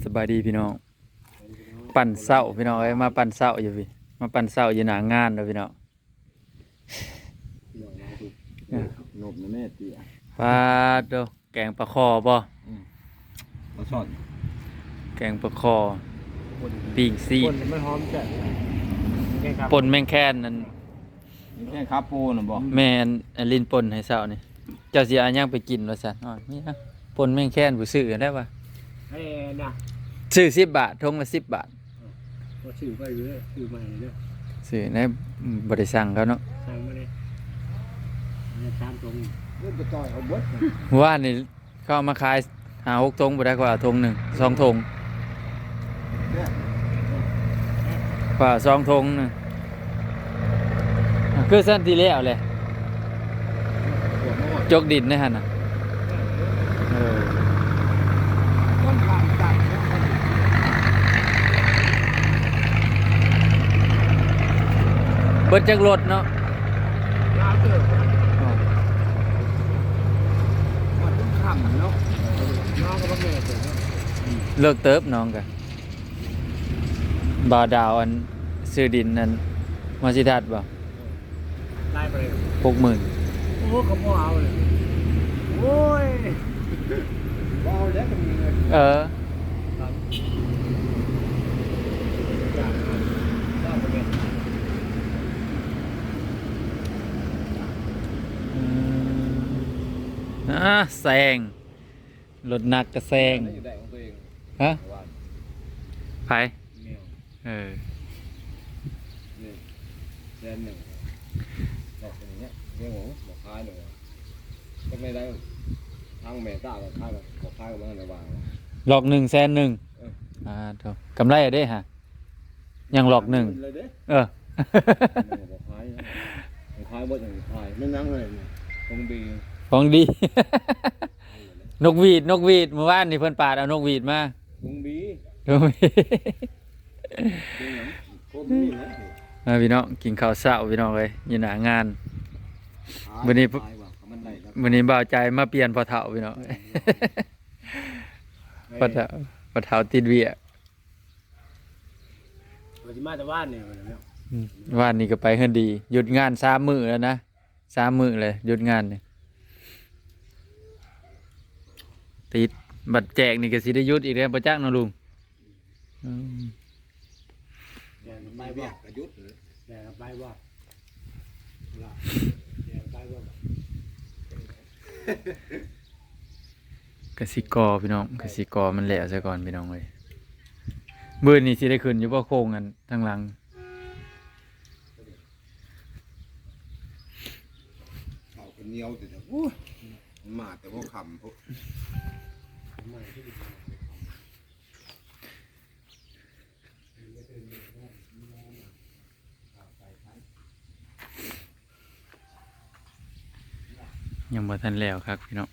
สบายดีพี่น้องปั่นเศร้าพี่น้องเอ้ยมาปั่นเศร้าอยู่พี่มาปั่นเศร้าอยู่หน้างานเด้อพี่น้องนบนะแม่เตี้ยปลาโดแกงปลาคอบ่มาสอนแกงปลาคอปีกซี คนไม่หอมจัดครับ ป่นแมงแค้นนั่น นี่แค่คาปูน่ะบ่ แม่นอันลิ้นป่นให้เศร้านี่เจ้าสิเอาหยังไปกินว่าซั่นอ้อมีนะป่นแมงแค้นผู้ซื้อได้ป่ะ ไอ้น่ะ ซื้อ10 บาททงละ10 บาท ก็ชื่อไปเยอะชื่อใหม่เยอะ ซื้อในบ่ได้สั่งเขาเนาะ สั่งมาเลยเนี่ยตามตรง เริ่มจะจ่อยเอาเบิด ว่านี่เขาเอามาขาย5-6 ทงบ่ได้กว่าทงหนึง2 ทงกว่า2 ทงนึงคือสั้นที่แล้วเลย ปวดหมด จกดินในหั่นน่ะเออ ต้นทางจัด เบิดจักรถเนาะ น้าเกิด มันต้องขำเนาะ น้องก็ต้องเกิด เลิกเติบน้องกันบ่าวดาวอันซื้อดินนั้นมาสิทัดบ่ ไล่ไปเลย 60,000 โอ้ขโมยเอาเลยโอ้ย บ่เอาแล้วก็มีเงิน เออ ครับจ้าจ้าไปเลย แซงรถหนักก็แซง อยู่ได้ของตัวเอง ฮะ ว่า ไผ แมว เออ นี่แดนหนึ่งดอกอย่างเงี้ยเลี้ยงหมูบอกคายหน่อยก็ไม่ได้ทางแม่ตากับคายบอกคายกับมันในวาง หลอก100,000 โธ่กำไรอะเด้ฮะยังหลอก1 เลยเด้ เออ บอกคายบอกคายบ่อย่างคายไม่นั่งเลยตรงบี ของดี นกหวีดเมื่อวานนี่เพิ่นปาดเอานกหวีดมา ตรงบี นกหวีด เป็นหยังโคตรนี่นะ มาพี่น้องกินข้าวเช้าพี่น้องเลยอยู่หน้างาน วันนี้ มื้อนี้บ่าวใจมาเปลี่ยนพอเฒ่าพี่น้อง พอเฒ่าติดเวียก มันจะมาแต่ว่านเนี่ยมันเนี่ย ว่านนี้ก็ไปเฮือนดี หยุดงาน3 มื้อแล้วนะ3 มื้อเลยหยุดงานนี่ติดบัตรแจกนี่ก็สิได้หยุดอีกแล้วบ่จักเนาะลุงอืม แดง ไป ไป บ่ บ่ กระยุทธ์ แดงไปบ่ละแดงไปบ่ กสิกรพี่น้องกสิกรมันแหละซะก่อนพี่น้องเอ้ยมื้อนี้สิได้ขึ้นอยู่บ่โค้งกันทางหลัง เขาคนเหนียวแต่โอ้ยมาแต่พวกคำพวก ยังบ่ทันแล้วครับพี่น้อง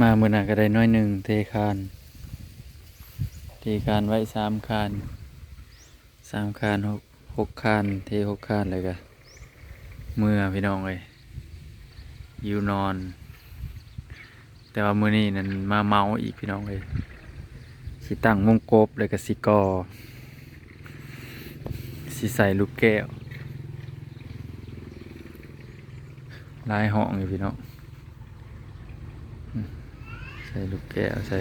มามื้อหน้าก็ได้น้อยหนึงเทคานไว้3 คาน3 คาน6 คานเท6 คานเลยก็เมื่อพี่น้องเอ้ยอยู่นอน แต่ว่ามื้อนี้นั่นมาเมาอีกพี่น้องเอ้ยสิตั้งวงกบแล้วก็สิก่อสิใส่ลูกแก้วลายห้องอยู่พี่น้องใส่ลูกแก้วใส่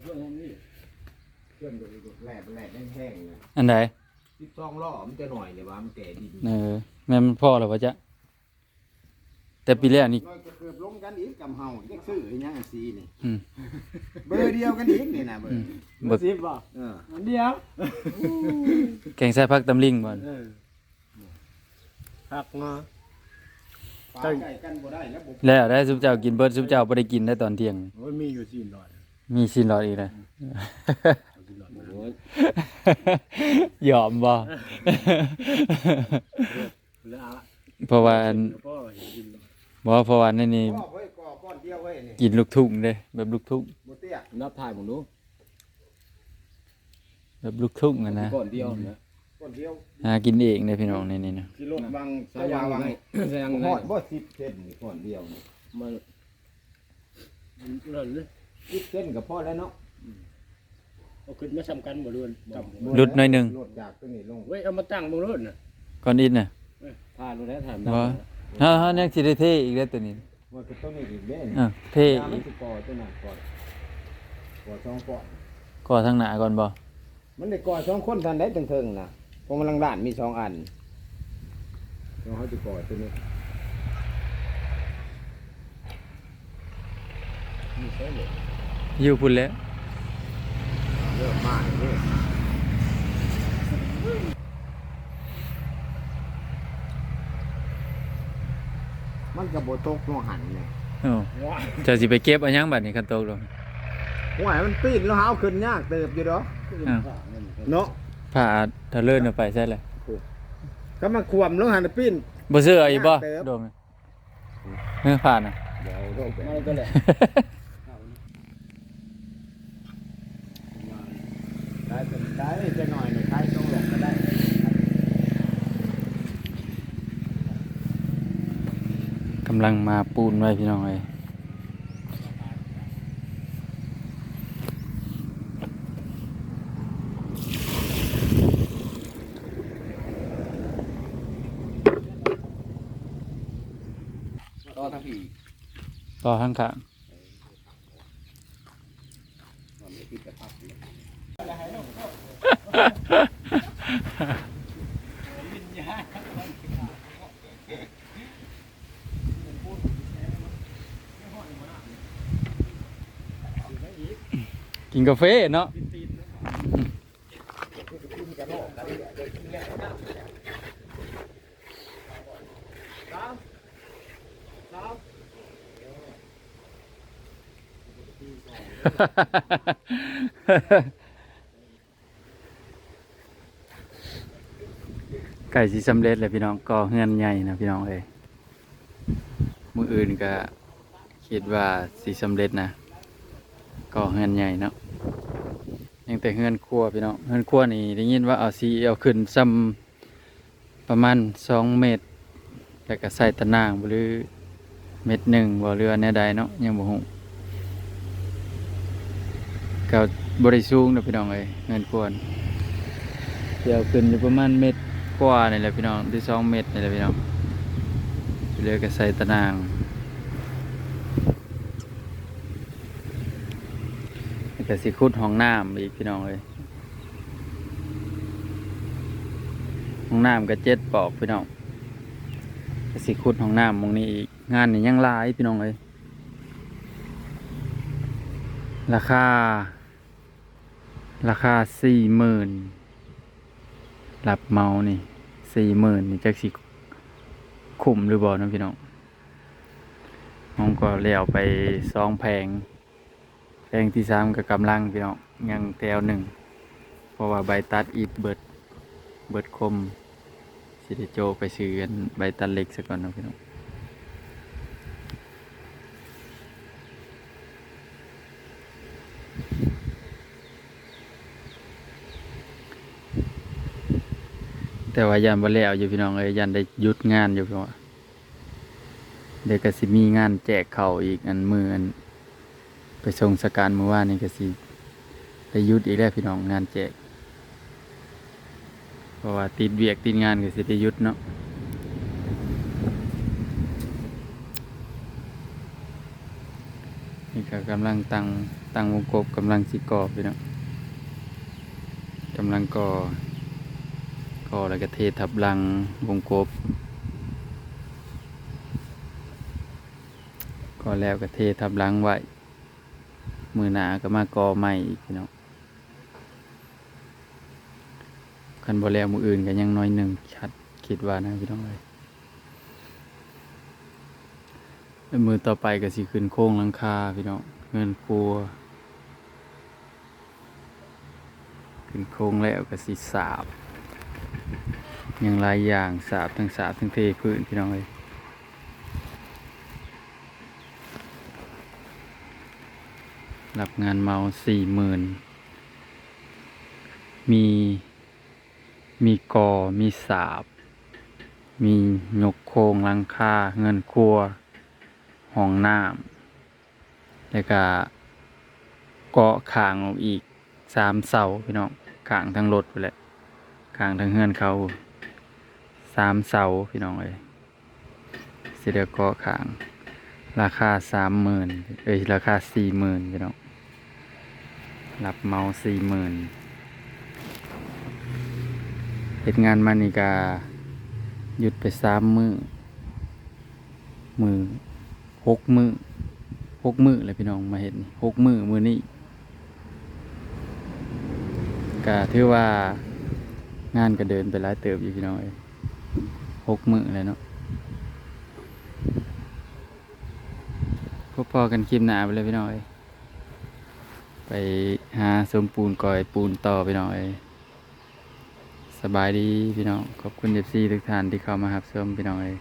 เพื่อนห้องนี้เพื่อนดูแหลกแห้งๆนะ อันไหน 12 ล้อมันจะหน่อยเลยว่ามันแก่ดี แม่มันพ่อแล้ววะจ๊ะแต่ปีแรกนี่ น้อยก็เกือบลงกันอีกกำเฮาจักซื้ออีหยังอันซีนี่ อืม เบอร์เดียวกันอีกนี่นะเบอร์ เบิก สิบบ่ เออ อันเดียว แกงใส่ผักตำลิงบ่อน หักมา ปลาไก่กันบ่ได้แล้วบ่ แล้วได้ซุปเจ้ากินเบิดซุปเจ้าบ่ได้กินได้ตอนเที่ยง โอ้ยมีอยู่สี่หน่อย มีสินรอดอีกนะ โอ้ย ยอมบ่ แล้ว เพราะว่า ก็เห็นกิน บ่เพราะว่าในนี้ ก่อไว้ก่อก้อนเดียวไว้นี่ กินลูกทุ่งเด้แบบลูกทุ่ง บ่เตี้ย นับถ่ายมึงดู แบบลูกทุ่งอะนะ ก่อนเดียวนะ ก้อนเดียว หากินเองเด้พี่น้องนี่นะ สิลดบาง สายยาง บาง ไงสายยาง ฮ ไง อดบ่10เซนนี่ก้อนเดียวนี่ มันนั่นเลย 10เซนก็พอแล้วเนาะ เอาขึ้นมาซ้ำกันบ่ล้วนกับ ลุดหน่อยหนึง ลดจากตัวนี้ลง เว้ยเอามาตั้งบ่ล้วนน่ะ ก่อนอินน่ะ ถ่ายรู้แล้วถ่าย บ่ฮะยังสิได้เทอีกแล้วตัวนี้ ว่าก็ตัวนี้อีกเด้น เท ยา อี มัน ก สิก่อตัวนั้นก่อนก่อสองก่อน ก่อทางหน้าก่อนบ่ มันได้ก่อสองคนทันได้ถึงถึงๆนะเพราะมันลังด้านมีสองอันเราเขาจะก่อตัวนี้ มีใช่เลย อยู่พุ่นแล้ว เยอะมากเลยมันกระโบตกลงหันเนี่ย เอ้าเจะสิไปเก็บเอาหยังบัดนี้คันตกลง ห่วยมันปีนแล้วหาเอาขึ้นยากเติบอยู่ดอก อ้าว เนาะ ผ้าทะเลินเอาไปใช่เลย ก็มาขวมลงหันปีน บ่ซื้อเอาอีกบ่ เติบ โดมผ่านน่ะ เดี๋ยวโรคแบบ ไม่ก็แหละ ได้เป็นได้จะหน่อยหนึ่งใช้ต้องหลงก็ได้ กำลังมาปูนไว้พี่น้องเอ้ย ต่อทั้งพี่ ต่อข้างข้าง มันไม่ติดกระทับเลย กินกาแฟเนาะไก่สิสำเร็จเลยพี่น้องก่อเฮือนใหญ่นะพี่น้องเอ้ยมื้ออื่นก็คิดว่าสิสำเร็จนะก่อเฮือนใหญ่เนาะยังแต่เฮือนครัวพี่น้องเฮือนครัวนี่ได้ยินว่าเอาสิเอาขึ้นซ้ำประมาณ2 เมตรแล้วก็ใส่ตะนางบ่หรือเม็ดหนึ่งบ่เรือแนวใดเนาะยังบ่ฮู้ก็บ่ได้สูงเนาะพี่น้องเอ้ยเฮือนครัวนี่เดี๋ยวขึ้นอยู่ประมาณเม็ดกว่านี่แหละพี่น้องหรือ2 เมตรนี่แหละพี่น้องเรือก็ใส่ตะนางแล้วก็สิขุดห้องน้ำอีกพี่น้องเอ้ยห้องน้ำก็7 ปอกพี่น้องก็สิขุดห้องน้ำหมองนี้อีกงานนี่ยังหลายพี่น้องเอ้ยราคา 40,000รับเมานี่40,000นี่จักสิคุ้มหรือบ่นะพี่น้องห้องก็แล้วไป2 แผงแผงที่3ก็กำลังพี่น้องยังแถวหนึ่งเพราะว่าใบตัดอีกเบิดคมสิได้โจไปซื้อกันใบตัดเล็กซะก่อนนะพี่น้องแต่ว่ายันบ่แล้วอยู่พี่น้องเอ้ยยันได้หยุดงานอยู่พี่น้องเดี๋ยวก็สิมีงานแจกข้าวอีกอันมื้ออันไปส่งสการเมื่อวานนี่ก็สิได้หยุดอีกแล้วพี่น้องงานแจกเพราะว่าติดเวียกติดงานก็สิได้หยุดเนาะนี่ก็กำลังตั้งวงกบกำลังสิก่อพี่น้องกำลังก่อแล้วก็เททับลังวงกบก็แล้วก็เททับลังไว้มือหนาก็มากอใหม่อีกพี่น้องคันบ่แล้วมืออื่นก็ยังน้อยหนึ่งชัดคิดว่านะพี่น้องเลยแล้วมือต่อไปก็สิขึ้นโค้งหลังคาพี่น้องเงินครัวขึ้นโค้งแล้วก็สิสาบยังหลายอย่างสาบทั้งเทพื้นพี่น้องเลย รับงานเมา40,000มีกอมีสาบ มียกโครงหลังคาเงินครัวห้องน้ำแล้วก็เกาะขางออกอีก3 เสาพี่น้องขางทั้งรถไปแหละขางทั้งเฮือนเขา3 เสาพี่น้องเอ้ยสิเดียวเกาะขางราคา30,000ราคา40,000พี่น้องรับเมา40,000เฮ็ดงานมานี่ก็หยุดไป3 มื้อ6 มื้อเลยพี่น้องมาเห็น6 มื้อมื้อนี้ก็ถือว่างานก็เดินไปหลายเติบอยู่พี่น้องเอ้ย6 มื้อเลยเนาะพอกันคลิปหน้าไปเลยพี่น้องเอ้ยไปหาสมปูนก่อยปูนต่อพี่น้องเอ้ยสบายดีพี่น้องขอบคุณ FC ทุกท่านที่เข้ามารับชมพี่น้องเอ้ย